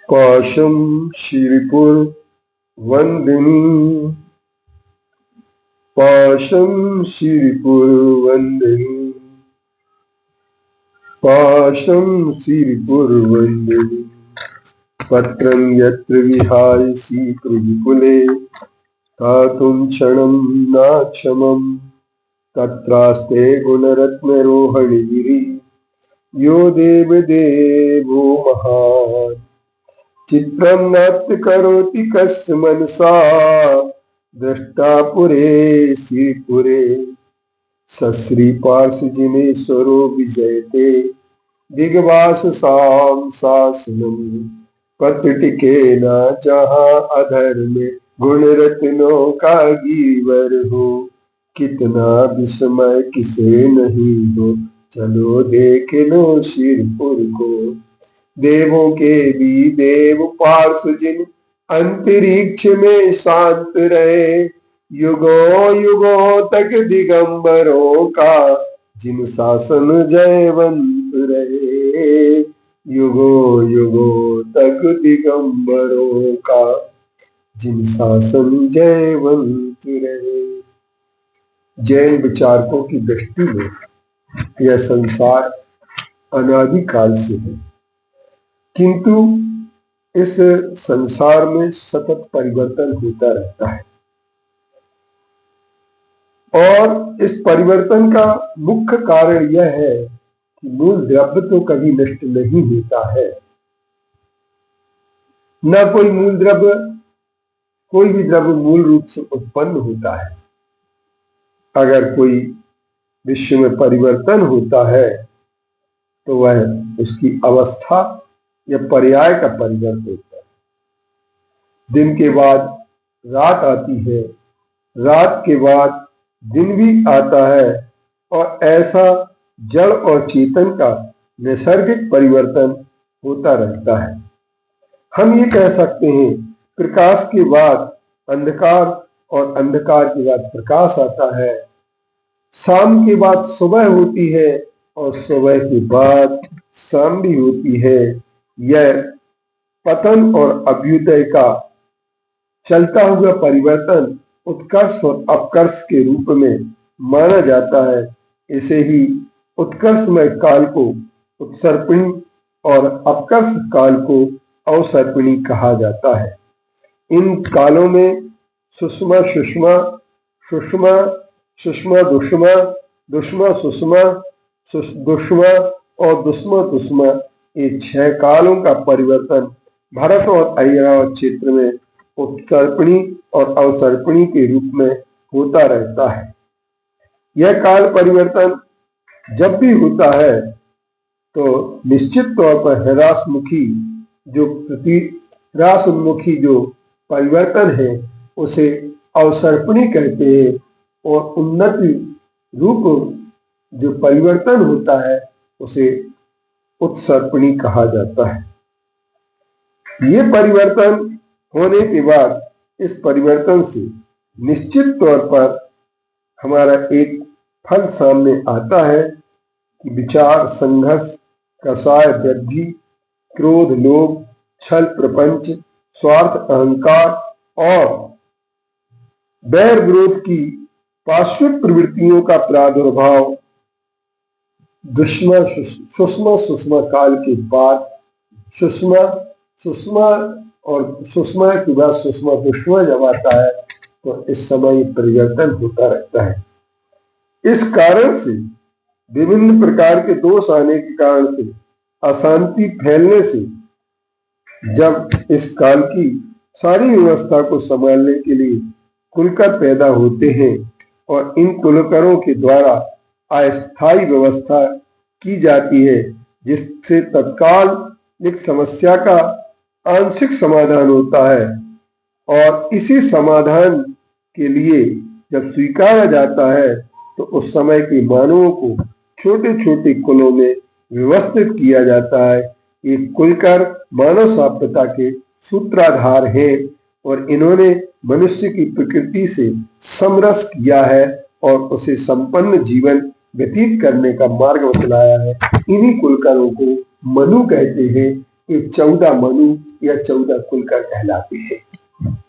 पाशम श्रीपुर वंदिनी पाशम श्रीपुर वंदिनी पाशम श्रीपुर वंदिनी पत्रं यत्र विहायसि कृविकुले तातुं क्षणं नाक्षमं तत्रास्ते गुणरत्नरोहणगिरि यो देवदेवो महान् चित्रं नाट्य करोति कस्य मनसा दृष्टा पुरे श्रीपुरे सश्री पार्श्वजिनेश्वरो विजयते दिग्वास साम शासनम पत्रटिके न जहाँ अधर्म गुण रत्नों का गीवर हो कितना विस्मय किसे नहीं हो चलो देख लो श्रीपुर को देवों के भी देव पार्श्वजिन अंतरिक्ष में शांत रहे युगों युगों तक दिगंबरों का जिन शासन जयवंत रहे युगों युगों तक दिगंबरों का जिन शासन जयवंत रहे। जैन विचारकों की दृष्टि में यह संसार अनादिकाल से है, किंतु इस संसार में सतत परिवर्तन होता रहता है और इस परिवर्तन का मुख्य कारण यह है कि मूल द्रव्य तो कभी नष्ट नहीं होता है, न कोई भी द्रव्य मूल रूप से उत्पन्न होता है। अगर कोई विश्व में परिवर्तन होता है तो वह उसकी अवस्था या पर्याय का परिवर्तन होता है। दिन के बाद रात आती है, रात के बाद दिन भी आता है और ऐसा जड़ और चेतन का नैसर्गिक परिवर्तन होता रहता है। हम ये कह सकते हैं प्रकाश के बाद अंधकार और अंधकार के बाद प्रकाश आता है, शाम के बाद सुबह होती है और सुबह के बाद शाम भी होती है। यह पतन और अभ्युदय का चलता हुआ परिवर्तन उत्कर्ष और अपकर्ष के रूप में माना जाता है। इसे ही उत्कर्षमय काल को उत्सर्पिणी और अपकर्ष काल को अवसर्पिणी कहा जाता है। इन कालों में सुषमा सुषमा, सुषमा सुषमा दुष्मा, दुष्मा सुषमा, दुष्मा और दुष्मा दुष्मा, ये 6 कालों का परिवर्तन भारत और ऐरावत क्षेत्र में उत्सर्पिणी और अवसर्पिणी के रूप में होता रहता है। यह काल परिवर्तन जब भी होता है तो निश्चित तौर पर ह्रासोन्मुखी जो परिवर्तन है उसे अवसर्पिणी कहते हैं और उन्नति रूप जो परिवर्तन होता है उसे उत्सर्पिणी कहा जाता है। ये परिवर्तन होने के बाद इस परिवर्तन से निश्चित तौर पर हमारा एक फल सामने आता है कि विचार संघर्ष, कषाय वृद्धि, क्रोध लोभ, छल प्रपंच, स्वार्थ अहंकार और वैर विरोध की पार्श्विक प्रवृत्तियों का प्रादुर्भाव सुषमा सुषमा काल के बाद सुषमा और सुषमा के बाद सुषमा दुष्मा जब आता है तो इस समय परिवर्तन होता रहता है। इस कारण से विभिन्न प्रकार के दोष आने के कारण से अशांति फैलने से जब इस काल की सारी व्यवस्था को संभालने के लिए कुलकर पैदा होते हैं और इन कुलकरों के द्वारा अस्थायी व्यवस्था की जाती है जिससे तत्कालिक समस्या का आंशिक समाधान होता है और इसी समाधान के लिए जब स्वीकारा जाता है तो उस समय के मानवों को छोटे छोटे कुलों में व्यवस्थित किया जाता है। ये कुलकर मानव सभ्यता के सूत्राधार हैं और इन्होंने मनुष्य की प्रकृति से समरस किया है और उसे संपन्न जीवन व्यतीत करने का मार्ग बतलाया है। इन्हीं कुलकरों को मनु कहते हैं। ये 14 मनु या 14 कुल का कहलाते हैं।